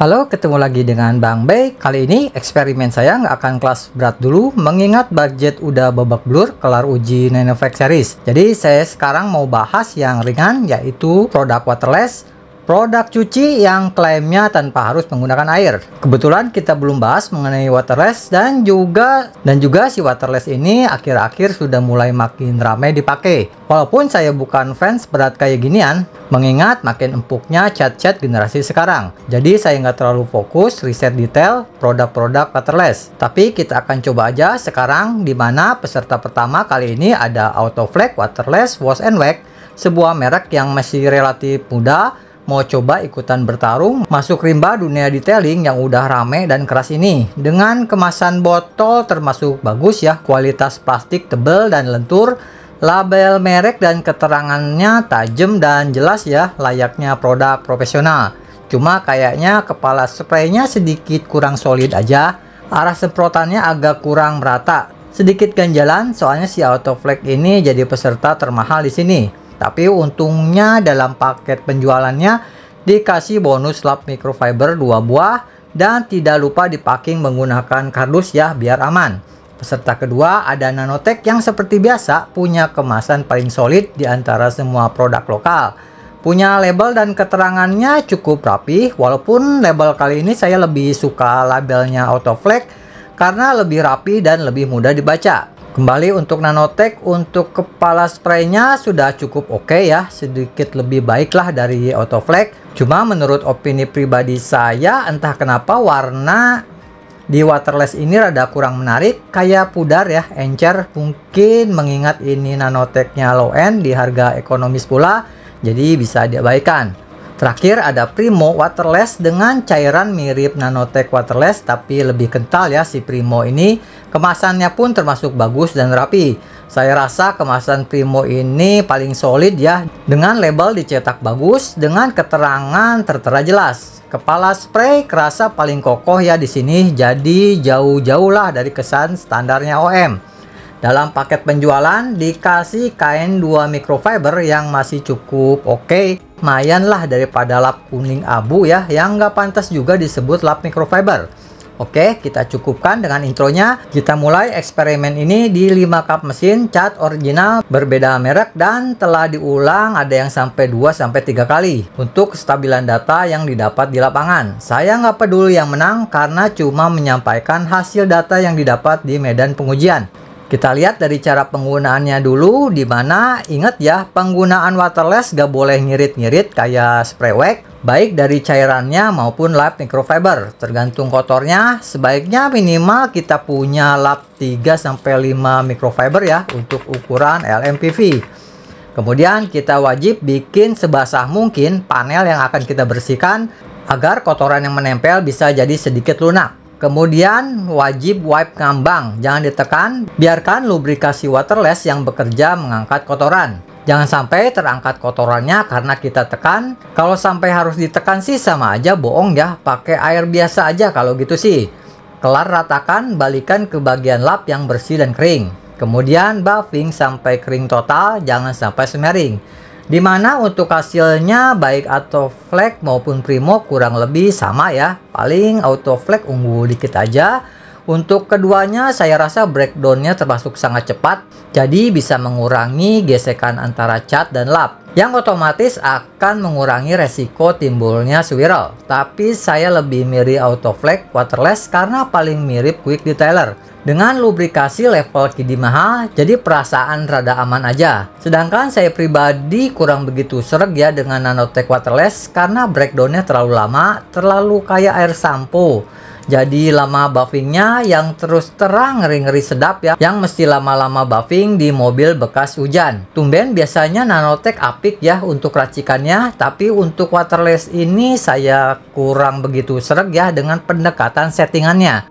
Halo, ketemu lagi dengan Bang Bay. Kali ini eksperimen saya nggak akan kelas berat dulu, mengingat budget udah babak belur kelar uji Nanoflex series. Jadi saya sekarang mau bahas yang ringan, yaitu produk waterless, produk cuci yang klaimnya tanpa harus menggunakan air. Kebetulan kita belum bahas mengenai waterless dan juga si waterless ini akhir-akhir sudah mulai makin ramai dipakai. Walaupun saya bukan fans berat kayak ginian, mengingat makin empuknya cat-cat generasi sekarang. Jadi saya nggak terlalu fokus riset detail produk-produk waterless. Tapi kita akan coba aja sekarang, di mana peserta pertama kali ini ada Autoflex Waterless Wash and Wax, sebuah merek yang masih relatif muda, mau coba ikutan bertarung masuk rimba dunia detailing yang udah rame dan keras ini. Dengan kemasan botol termasuk bagus ya, kualitas plastik tebal dan lentur, label merek dan keterangannya tajam dan jelas ya, layaknya produk profesional. Cuma kayaknya kepala spraynya sedikit kurang solid aja, arah semprotannya agak kurang merata, sedikit ganjalan. Soalnya si Autoflex ini jadi peserta termahal di sini. Tapi untungnya dalam paket penjualannya dikasih bonus lap microfiber 2 buah dan tidak lupa dipacking menggunakan kardus ya, biar aman. Peserta kedua ada Nanotech yang seperti biasa punya kemasan paling solid di antara semua produk lokal. Punya label dan keterangannya cukup rapi, walaupun label kali ini saya lebih suka labelnya Autoflex karena lebih rapi dan lebih mudah dibaca. Kembali untuk Nanotech, untuk kepala spraynya sudah cukup oke ya, sedikit lebih baik lah dari Autoflex. Cuma menurut opini pribadi saya, entah kenapa warna di waterless ini rada kurang menarik, kayak pudar ya, encer. Mungkin mengingat ini Nanotechnya low end di harga ekonomis pula, jadi bisa diabaikan. Terakhir ada Primo Waterless dengan cairan mirip Nanotech Waterless tapi lebih kental ya si Primo ini. Kemasannya pun termasuk bagus dan rapi. Saya rasa kemasan Primo ini paling solid ya, dengan label dicetak bagus dengan keterangan tertera jelas. Kepala spray kerasa paling kokoh ya di sini, jadi jauh-jauh lah dari kesan standarnya OM. Dalam paket penjualan dikasih kain 2 microfiber yang masih cukup oke. Lumayan lah daripada lap kuning abu ya, yang nggak pantas juga disebut lap microfiber. Oke, kita cukupkan dengan intronya. Kita mulai eksperimen ini di 5 cup mesin cat original berbeda merek dan telah diulang ada yang sampai 2-3 kali untuk kestabilan data yang didapat di lapangan. Saya nggak peduli yang menang karena cuma menyampaikan hasil data yang didapat di medan pengujian. Kita lihat dari cara penggunaannya dulu, dimana ingat ya, penggunaan waterless gak boleh ngirit-ngirit kayak spray wax, baik dari cairannya maupun lap microfiber. Tergantung kotornya, sebaiknya minimal kita punya lap 3-5 microfiber ya untuk ukuran LMPV. Kemudian kita wajib bikin sebasah mungkin panel yang akan kita bersihkan agar kotoran yang menempel bisa jadi sedikit lunak. Kemudian wajib wipe ngambang, jangan ditekan, biarkan lubrikasi waterless yang bekerja mengangkat kotoran. Jangan sampai terangkat kotorannya karena kita tekan. Kalau sampai harus ditekan sih sama aja bohong ya, pakai air biasa aja kalau gitu sih. Kelar ratakan, balikan ke bagian lap yang bersih dan kering. Kemudian buffing sampai kering total, jangan sampai semering. Dimana untuk hasilnya baik Autoflex maupun Primo kurang lebih sama ya, paling Autoflex unggul dikit aja. Untuk keduanya saya rasa breakdownnya termasuk sangat cepat, jadi bisa mengurangi gesekan antara cat dan lap, yang otomatis akan mengurangi resiko timbulnya swirl. Tapi saya lebih milih Autoflex Waterless karena paling mirip quick detailer. Dengan lubrikasi level kidi mahal, jadi perasaan rada aman aja. Sedangkan saya pribadi kurang begitu sreg ya dengan Nanotech Waterless karena breakdownnya terlalu lama, terlalu kayak air sampo. Jadi lama buffingnya yang terus terang ngeri-ngeri sedap ya, yang mesti lama-lama buffing di mobil bekas hujan. Tumben biasanya Nanotech apik ya untuk racikannya, tapi untuk waterless ini saya kurang begitu sreg ya dengan pendekatan settingannya.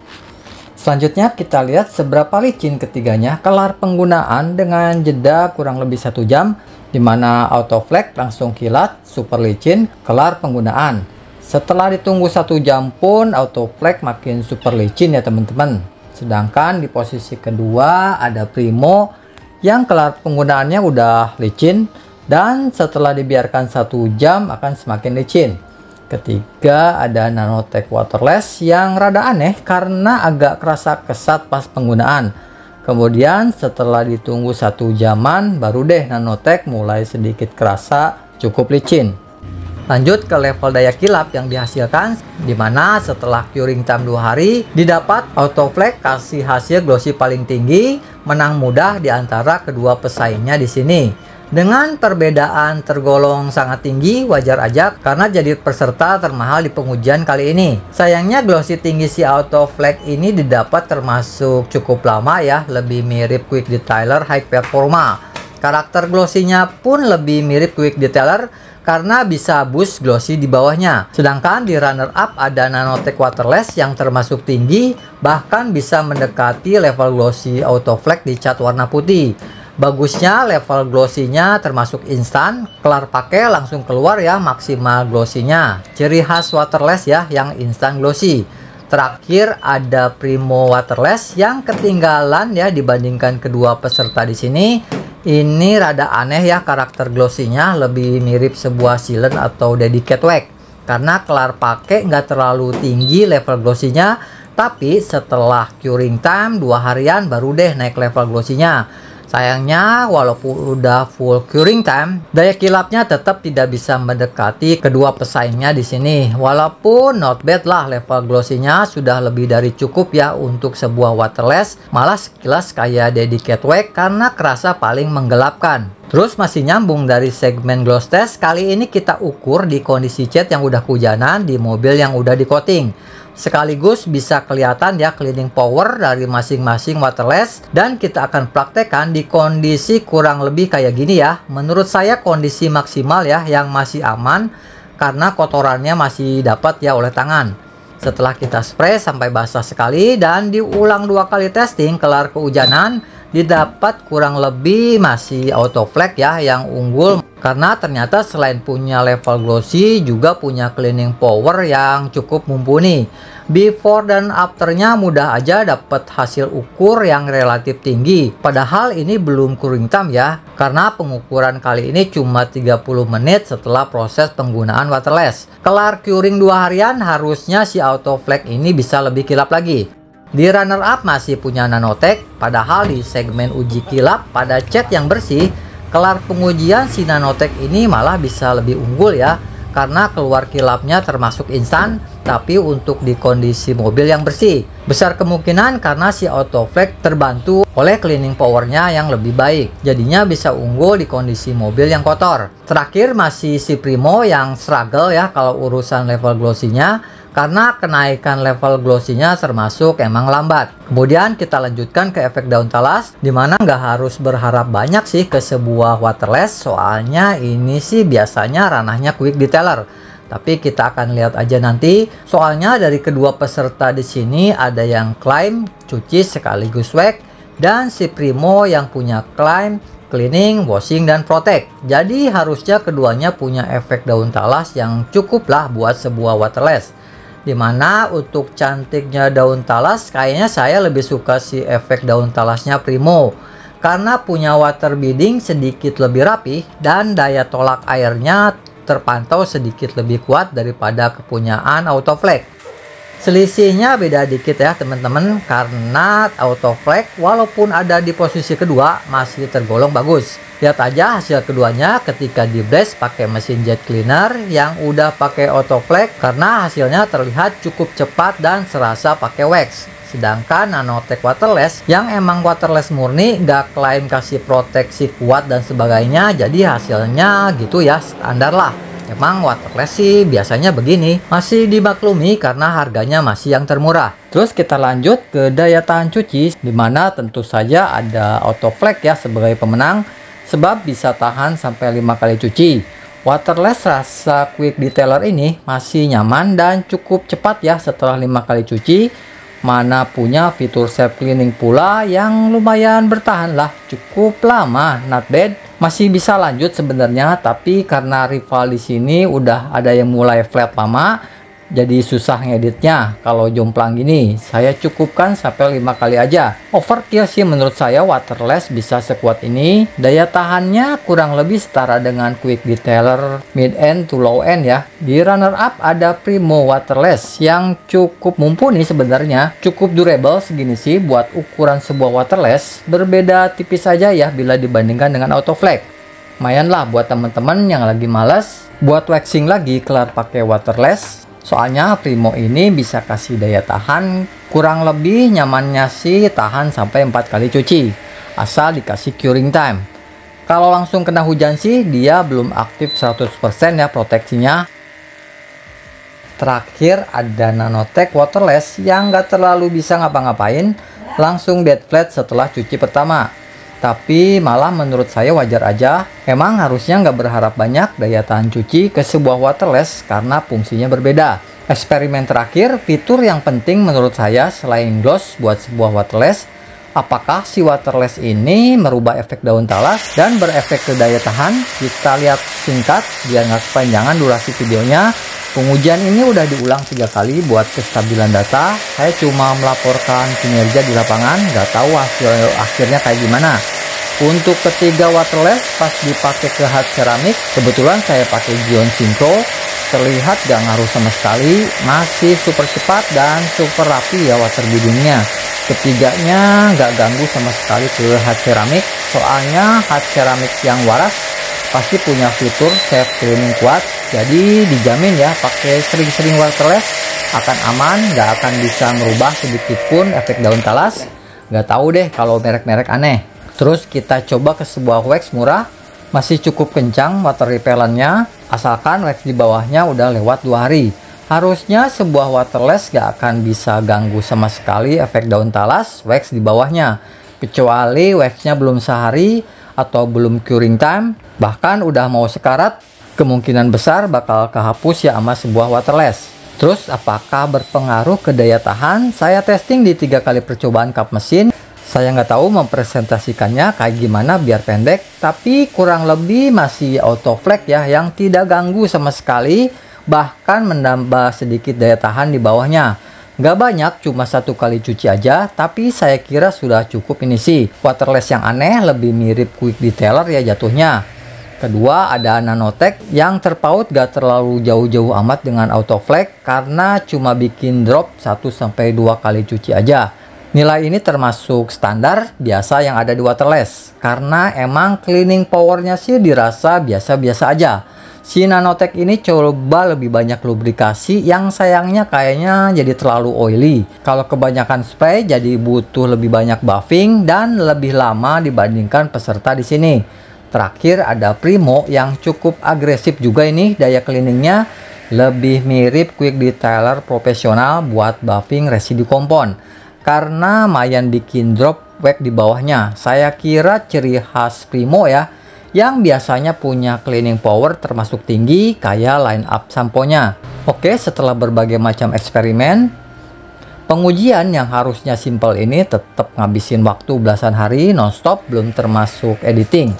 Selanjutnya kita lihat seberapa licin ketiganya kelar penggunaan dengan jeda kurang lebih 1 jam, dimana Autoflex langsung kilat, super licin, kelar penggunaan. Setelah ditunggu 1 jam pun Autoflex makin super licin ya teman-teman. Sedangkan di posisi kedua ada Primo yang kelar penggunaannya udah licin dan setelah dibiarkan 1 jam akan semakin licin. Ketiga ada Nanotech Waterless yang rada aneh karena agak kerasa kesat pas penggunaan. Kemudian setelah ditunggu 1 jaman baru deh Nanotech mulai sedikit kerasa cukup licin. Lanjut ke level daya kilap yang dihasilkan, dimana setelah curing time 2 hari didapat Autoflex kasih hasil glossy paling tinggi, menang mudah di antara kedua pesaingnya di sini. Dengan perbedaan tergolong sangat tinggi, wajar aja karena jadi peserta termahal di pengujian kali ini. Sayangnya glossy tinggi si Autoflex ini didapat termasuk cukup lama ya, lebih mirip Quick Detailer High Performa. Karakter glossy-nya pun lebih mirip Quick Detailer karena bisa boost glossy di bawahnya. Sedangkan di runner up ada Nanotech Waterless yang termasuk tinggi, bahkan bisa mendekati level glossy Autoflex di cat warna putih. Bagusnya level glossy-nya termasuk instan, kelar pakai langsung keluar ya maksimal glossy-nya. Ciri khas waterless ya yang instan glossy. Terakhir ada Primo Waterless yang ketinggalan ya dibandingkan kedua peserta di sini. Ini rada aneh ya, karakter glossy-nya lebih mirip sebuah sealant atau dedicated wax. Karena kelar pakai nggak terlalu tinggi level glossy-nya, tapi setelah curing time 2 harian baru deh naik level glossy-nya. Sayangnya walaupun udah full curing time, daya kilapnya tetap tidak bisa mendekati kedua pesaingnya di sini. Walaupun not bad lah, level glossy-nya sudah lebih dari cukup ya untuk sebuah waterless, malah sekilas kayak dedicated wax karena kerasa paling menggelapkan. Terus masih nyambung dari segmen gloss test, kali ini kita ukur di kondisi cat yang udah kehujanan di mobil yang udah di coating. Sekaligus bisa kelihatan ya cleaning power dari masing-masing waterless, dan kita akan praktekkan di kondisi kurang lebih kayak gini ya. Menurut saya kondisi maksimal ya yang masih aman karena kotorannya masih dapat ya oleh tangan. Setelah kita spray sampai basah sekali dan diulang 2 kali testing kelar kehujanan, didapat kurang lebih masih Autoflex ya yang unggul karena ternyata selain punya level glossy juga punya cleaning power yang cukup mumpuni. Before dan afternya mudah aja dapat hasil ukur yang relatif tinggi, padahal ini belum curing time ya karena pengukuran kali ini cuma 30 menit setelah proses penggunaan waterless. Kelar curing 2 harian harusnya si Autoflex ini bisa lebih kilap lagi. Di runner up masih punya Nanotech, padahal di segmen uji kilap pada cat yang bersih, kelar pengujian si Nanotech ini malah bisa lebih unggul ya, karena keluar kilapnya termasuk instan, tapi untuk di kondisi mobil yang bersih. Besar kemungkinan karena si Autoflex terbantu oleh cleaning powernya yang lebih baik, jadinya bisa unggul di kondisi mobil yang kotor. Terakhir masih si Primo yang struggle ya kalau urusan level glossy-nya, karena kenaikan level glossy-nya termasuk emang lambat. Kemudian kita lanjutkan ke efek daun talas, dimana nggak harus berharap banyak sih ke sebuah waterless, soalnya ini sih biasanya ranahnya Quick Detailer. Tapi kita akan lihat aja nanti, soalnya dari kedua peserta di sini ada yang klaim cuci sekaligus wax, dan si Primo yang punya klaim cleaning, washing, dan protect. Jadi harusnya keduanya punya efek daun talas yang cukup lah buat sebuah waterless. Dimana untuk cantiknya daun talas, kayaknya saya lebih suka si efek daun talasnya Primo karena punya water beading sedikit lebih rapi dan daya tolak airnya terpantau sedikit lebih kuat daripada kepunyaan Autoflex. Selisihnya beda dikit ya teman-teman, karena Autoflex walaupun ada di posisi kedua masih tergolong bagus. Lihat aja hasil keduanya ketika di blast pakai mesin jet cleaner yang udah pakai Autoflex, karena hasilnya terlihat cukup cepat dan serasa pakai wax. Sedangkan Nanotech Waterless yang emang waterless murni, gak klaim kasih proteksi kuat dan sebagainya, jadi hasilnya gitu ya standar lah. Emang waterless sih biasanya begini, masih dimaklumi karena harganya masih yang termurah. Terus kita lanjut ke daya tahan cuci, dimana tentu saja ada Autoflex ya sebagai pemenang, sebab bisa tahan sampai 5 kali cuci. Waterless rasa Quick Detailer ini masih nyaman dan cukup cepat ya setelah 5 kali cuci. Mana punya fitur self cleaning pula yang lumayan bertahan lah, cukup lama, not bad. Masih bisa lanjut sebenarnya, tapi karena rival di sini udah ada yang mulai flat lama, jadi susah ngeditnya. Kalau jomplang gini, saya cukupkan sampai 5 kali aja. Overkill sih menurut saya waterless bisa sekuat ini. Daya tahannya kurang lebih setara dengan quick detailer mid end to low end ya. Di runner up ada Primo waterless yang cukup mumpuni sebenarnya. Cukup durable segini sih buat ukuran sebuah waterless. Berbeda tipis saja ya bila dibandingkan dengan Autoflex. Lumayan lah buat teman-teman yang lagi males buat waxing lagi kelar pakai waterless. Soalnya Primo ini bisa kasih daya tahan kurang lebih nyamannya sih tahan sampai 4 kali cuci asal dikasih curing time. Kalau langsung kena hujan sih dia belum aktif 100% ya proteksinya. Terakhir ada Nanotech waterless yang gak terlalu bisa ngapa-ngapain, langsung dead flat setelah cuci pertama. Tapi malah menurut saya wajar aja. Emang harusnya nggak berharap banyak daya tahan cuci ke sebuah waterless karena fungsinya berbeda. Eksperimen terakhir, fitur yang penting menurut saya selain gloss buat sebuah waterless, apakah si waterless ini merubah efek daun talas dan berefek ke daya tahan? Kita lihat singkat biar nggak kepanjangan durasi videonya. Pengujian ini udah diulang 3 kali buat kestabilan data. Saya cuma melaporkan kinerja di lapangan, nggak tahu hasil akhirnya kayak gimana. Untuk ketiga waterless pas dipakai ke hard ceramic, kebetulan saya pakai Gion Synchro, terlihat gak ngaruh sama sekali, masih super cepat dan super rapi ya water biddingnya. Ketiganya nggak ganggu sama sekali ke hard ceramic, soalnya hard ceramic yang waras pasti punya fitur safe cleaning kuat, jadi dijamin ya pakai sering-sering waterless akan aman, nggak akan bisa merubah sedikit pun efek daun talas. Nggak tahu deh kalau merek-merek aneh. Terus kita coba ke sebuah wax murah, masih cukup kencang water repellentnya, asalkan wax di bawahnya udah lewat 2 hari. Harusnya sebuah waterless nggak akan bisa ganggu sama sekali efek daun talas wax di bawahnya, kecuali waxnya belum sehari atau belum curing time, bahkan udah mau sekarat, kemungkinan besar bakal kehapus ya sama sebuah waterless. Terus apakah berpengaruh ke daya tahan? Saya testing di 3 kali percobaan kap mesin. Saya nggak tahu mempresentasikannya kayak gimana biar pendek, tapi kurang lebih masih Autoflex ya yang tidak ganggu sama sekali, bahkan menambah sedikit daya tahan di bawahnya. Nggak banyak, cuma 1 kali cuci aja, tapi saya kira sudah cukup ini sih. Waterless yang aneh lebih mirip quick detailer ya jatuhnya. Kedua ada Nanotech yang terpaut gak terlalu jauh-jauh amat dengan Autoflex karena cuma bikin drop 1-2 kali cuci aja. Nilai ini termasuk standar biasa yang ada di waterless karena emang cleaning powernya sih dirasa biasa-biasa aja. Si Nanotech ini coba lebih banyak lubrikasi yang sayangnya kayaknya jadi terlalu oily. Kalau kebanyakan spray jadi butuh lebih banyak buffing dan lebih lama dibandingkan peserta di sini. Terakhir ada Primo yang cukup agresif juga ini daya cleaningnya, lebih mirip quick detailer profesional buat buffing residu kompon. Karena lumayan bikin drop wax di bawahnya. Saya kira ciri khas Primo ya, yang biasanya punya cleaning power termasuk tinggi kayak line up sampo-nya. Oke, setelah berbagai macam eksperimen, pengujian yang harusnya simple ini tetap ngabisin waktu belasan hari nonstop, belum termasuk editing.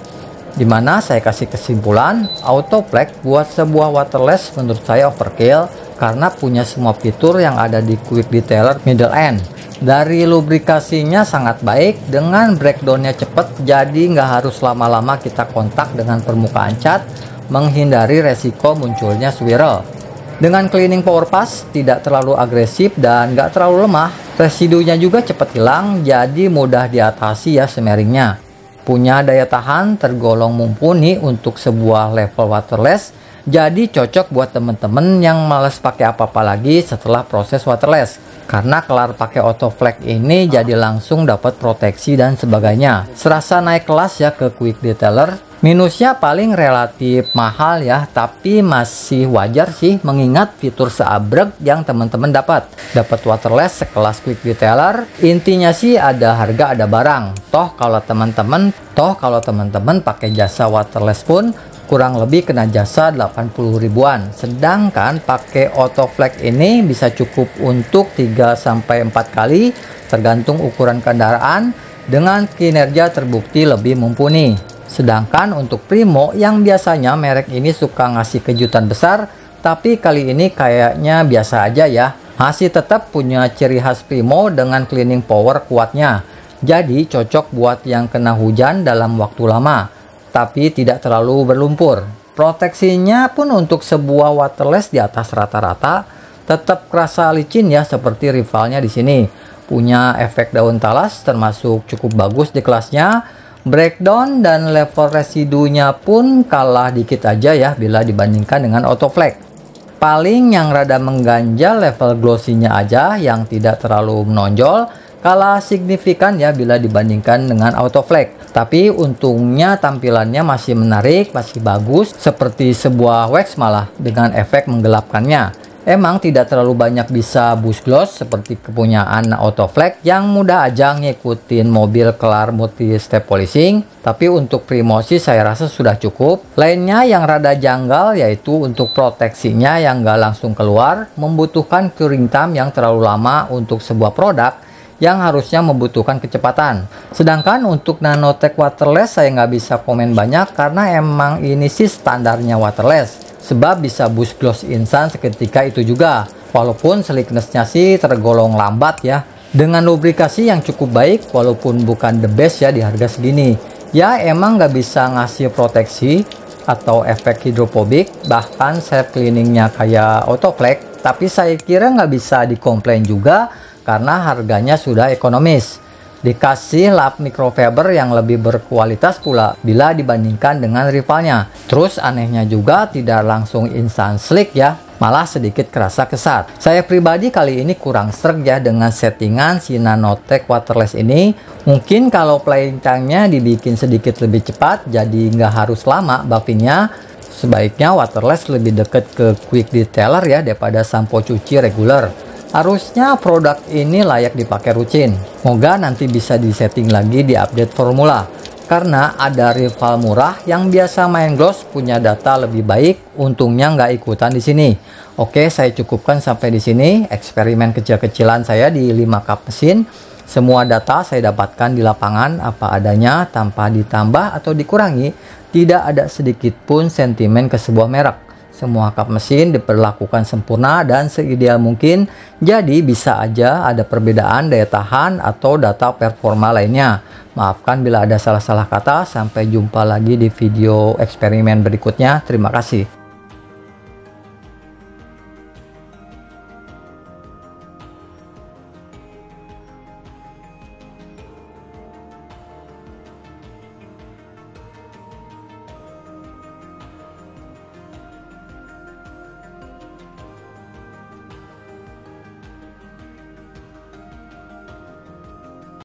Dimana saya kasih kesimpulan, Autoflex buat sebuah waterless menurut saya overkill karena punya semua fitur yang ada di quick detailer middle end. Dari lubrikasinya sangat baik, dengan breakdownnya cepet, jadi nggak harus lama-lama kita kontak dengan permukaan cat, menghindari resiko munculnya swirl. Dengan cleaning power pas, tidak terlalu agresif dan nggak terlalu lemah, residunya juga cepet hilang, jadi mudah diatasi ya smearingnya. Punya daya tahan tergolong mumpuni untuk sebuah level waterless, jadi cocok buat temen-temen yang males pakai apa-apa lagi setelah proses waterless. Karena kelar pakai Autoflex ini jadi langsung dapat proteksi dan sebagainya. Serasa naik kelas ya ke quick detailer. Minusnya paling relatif mahal ya, tapi masih wajar sih mengingat fitur seabrek yang teman-teman dapat. Dapat waterless sekelas quick detailer, intinya sih ada harga ada barang. Toh kalau teman-teman pakai jasa waterless pun kurang lebih kena jasa 80 ribuan. Sedangkan pakai Autoflex ini bisa cukup untuk 3-4 kali tergantung ukuran kendaraan dengan kinerja terbukti lebih mumpuni. Sedangkan untuk Primo yang biasanya merek ini suka ngasih kejutan besar, Tapi kali ini kayaknya biasa aja ya. Masih tetap punya ciri khas Primo dengan cleaning power kuatnya. Jadi cocok buat yang kena hujan dalam waktu lama, tapi tidak terlalu berlumpur. Proteksinya pun untuk sebuah waterless di atas rata-rata, tetap kerasa licin ya seperti rivalnya di sini. Punya efek daun talas termasuk cukup bagus di kelasnya. Breakdown dan level residunya pun kalah dikit aja ya bila dibandingkan dengan Autoflex. Paling yang rada mengganjal level glossy-nya aja yang tidak terlalu menonjol, kalah signifikan ya bila dibandingkan dengan Autoflex. Tapi untungnya tampilannya masih menarik, masih bagus seperti sebuah wax malah dengan efek menggelapkannya. Emang tidak terlalu banyak bisa boost gloss seperti kepunyaan Autoflex yang mudah aja ngikutin mobil kelar multi step polishing, tapi untuk Primo sih saya rasa sudah cukup. Lainnya yang rada janggal yaitu untuk proteksinya yang nggak langsung keluar, membutuhkan curing time yang terlalu lama untuk sebuah produk yang harusnya membutuhkan kecepatan. Sedangkan untuk Nanotech waterless saya nggak bisa komen banyak karena emang ini sih standarnya waterless. Sebab bisa boost gloss instan seketika itu juga. Walaupun slickness-nya sih tergolong lambat ya. Dengan lubrikasi yang cukup baik walaupun bukan the best ya di harga segini. Ya emang nggak bisa ngasih proteksi atau efek hidrofobik, bahkan self cleaningnya kayak Autoflex. Tapi saya kira nggak bisa dikomplain juga karena harganya sudah ekonomis. Dikasih lap microfiber yang lebih berkualitas pula bila dibandingkan dengan rivalnya. Terus anehnya juga tidak langsung instan slick ya, malah sedikit kerasa kesat. Saya pribadi kali ini kurang sreg ya dengan settingan si Nanotech waterless ini. Mungkin kalau playing time-nya dibikin sedikit lebih cepat, jadi nggak harus lama buffingnya. Sebaiknya waterless lebih deket ke quick detailer ya daripada sampo cuci regular. Harusnya produk ini layak dipakai rutin. Semoga nanti bisa disetting lagi di update formula. Karena ada rival murah yang biasa main gloss punya data lebih baik, untungnya nggak ikutan di sini. Oke, saya cukupkan sampai di sini eksperimen kecil-kecilan saya di 5 kap mesin. Semua data saya dapatkan di lapangan apa adanya tanpa ditambah atau dikurangi. Tidak ada sedikit pun sentimen ke sebuah merek. Semua kap mesin diperlakukan sempurna dan seideal mungkin, jadi bisa aja ada perbedaan daya tahan atau data performa lainnya. Maafkan bila ada salah-salah kata, sampai jumpa lagi di video eksperimen berikutnya. Terima kasih.